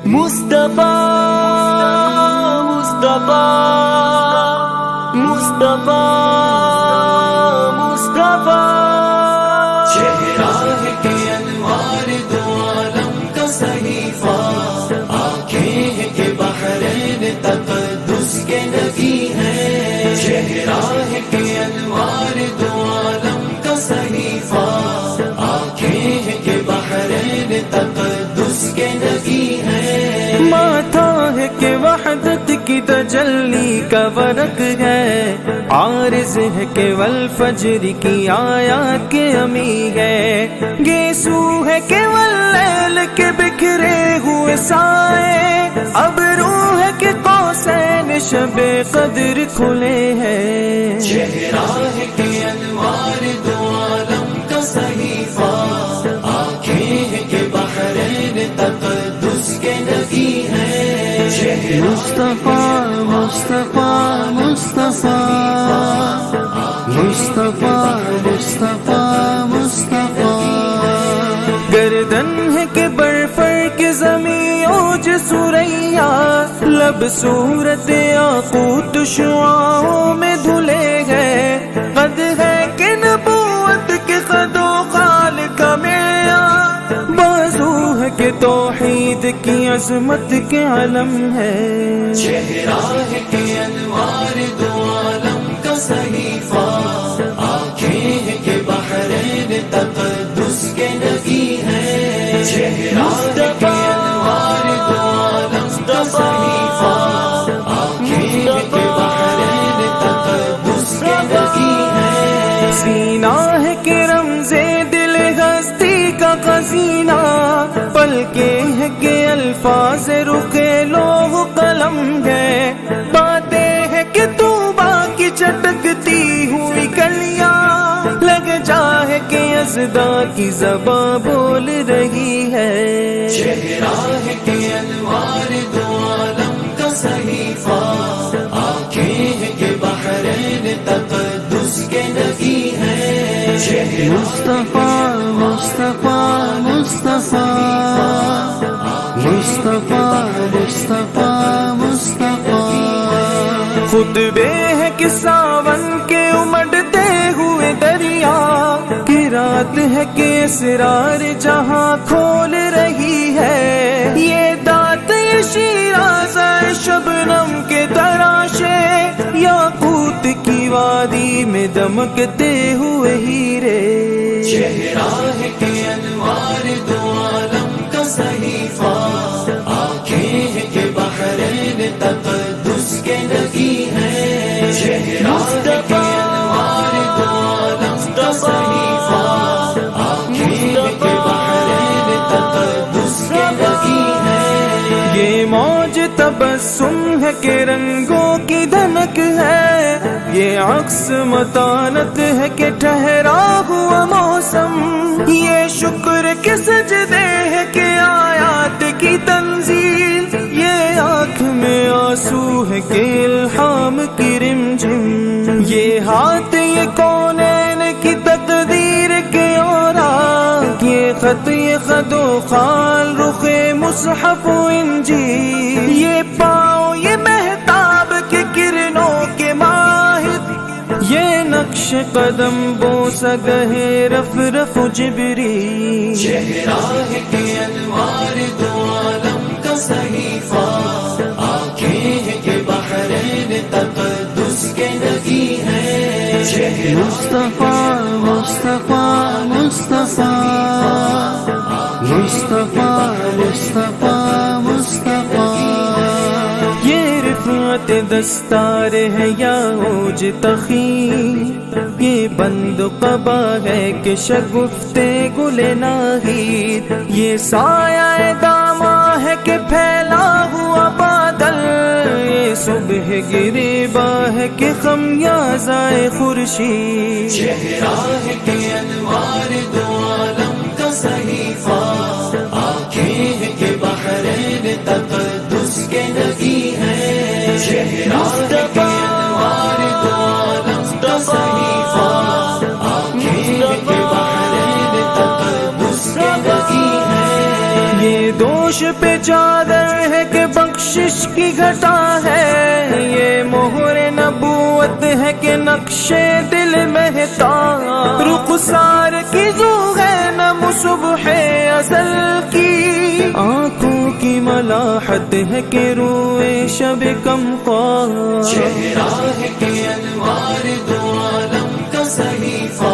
مصطفیٰ مصطفیٰ مصطفیٰ مصطفیٰ چہرہ ہے کہ انوار دو عالم کا صحیفہ، آنکھیں ہیں کہ بحرین تقدس کے نبی ہیں. چہرہ ہے کہ انوار دو عالم کا صحیفہ، آنکھیں ہیں کہ بحرین تقدس کے نبی ہیں. ماتھا ہے کہ وحدت کی تجلی کا ورق ہے، عارض ہے کہ والفجر کی آیات کے امی ہے، گیسو ہے کہ واللیل کے بکھرے ہوئے سائے، ابرو ہے کہ قوسین شب قدر کھلے ہیں. چہرہ ہے کہ انوار دو عالم کا صحیفہ، آنکھیں ہیں کہ بحرین تقدس کے نبی ہیں. مصطفیٰ مصطفیٰ مصطفیٰ مصطفیٰ مصطفیٰ مصطفیٰ. گردن ہے کہ برفر کے زمین اوج سوریا، لب صورت یاقوت شعاعوں میں دھلے گئے، قد ہے کہ نبوت کے قد و قال کا معیار، بازو ہے کہ توحید کی عظمت کے علم ہے. چہرہ ہے کہ انوار دو عالم کا صحیفہ، آنکھیں ہیں کہ بحرین تقدس کے نبی ہیں. چہرہ ہے کہ انوار دو عالم کا صحیفہ، آنکھیں ہیں کہ بحرین تقدس کے نبی ہیں. سینہ ہے کہ رمز دل ہستی کا خزینہ، پلکیں ہے کہ الفاظ رخ لوح قلم ہے، باتیں ہے کہ توبہ کی چٹکتی ہوئی کلیاں، لگ جائے کہ ازدا کی زباں بول رہی ہے. چہرہ ہے کہ انوار دو عالم کا صحیفہ، آنکھیں ہیں کہ بحرین تقدس کے نبی ہیں. مصطفیٰ مصطفیٰ مصطفیٰ مصطفیٰ مصطفیٰ مصطفیٰ. خطبے ہے کہ ساون کے امڑتے ہوئے دریا، کی رات ہے کہ اسرار جہاں کھول رہی ہے، یہ دات یہ شیرازہ شبنم کے تراشے، یاقوت کی وادی میں دمکتے ہوئے ہیرے. چہرہ ہے کہ انوار دو عالم کا صحیفہ، آنکھیں ہیں کہ بحرین تقدس کے نبی ہیں. چہرہ ہے کہ انوار دو عالم کا صحیفہ، آنکھیں ہیں کہ بحرین تقدس کے نبی ہیں. یہ موج تبسم ہے کہ رنگوں کی دھنک ہے، یہ عکس متانت ہے کہ ٹھہرا ہوا موسم، یہ شکر کے سجدے ہے کہ آیات کی تنزیل، یہ آنکھ میں آنسو ہے کہ الہام کی رمجم، یہ ہاتھ یہ کونین کی تقدیر کے اوراق، یہ خط یہ خد و خال رخ مصحف و انجیل، یہ پاؤں یہ مہتاب کے کرنوں کے ماہر، یہ نقش قدم بوسہ گہے رف رف جبریل. چہرہ ہے کہ انوار دو عالم کا صحیفہ، آنکھیں ہیں کہ بحرین تقدس کے نبی ہیں. مصطفیٰ مصطفیٰ مصطفیٰ مصطفیٰ مصطفیٰ مصطفیٰ. یہ رفعت دستار ہے یا اوج تخی، یہ بند قبا ہے کہ شگفت گل ناہید، یہ سایہ داما ہے کہ پھیلا ہوا بادل، یہ صبح گریباں ہے کہ خمیازہ خورشید. چہرہ ہے کہ انوار دو عالم کا صحیفہ، آنکھیں ہیں کہ بحرین تقدس کے نبی ہیں. چہرہ ہے کہ انوار دوش پہ چادر ہے کہ بخشش کی گھٹا ہے، یہ مہر نبوت ہے کہ نقش دل مہتا، رخسار کی ذو ہے نم صبح ازل کی، آنکھوں کی ملاحت ہے کہ روئے شب کم خواہ، چہرہ ہے کہ انوار دو عالم کا صحیفہ،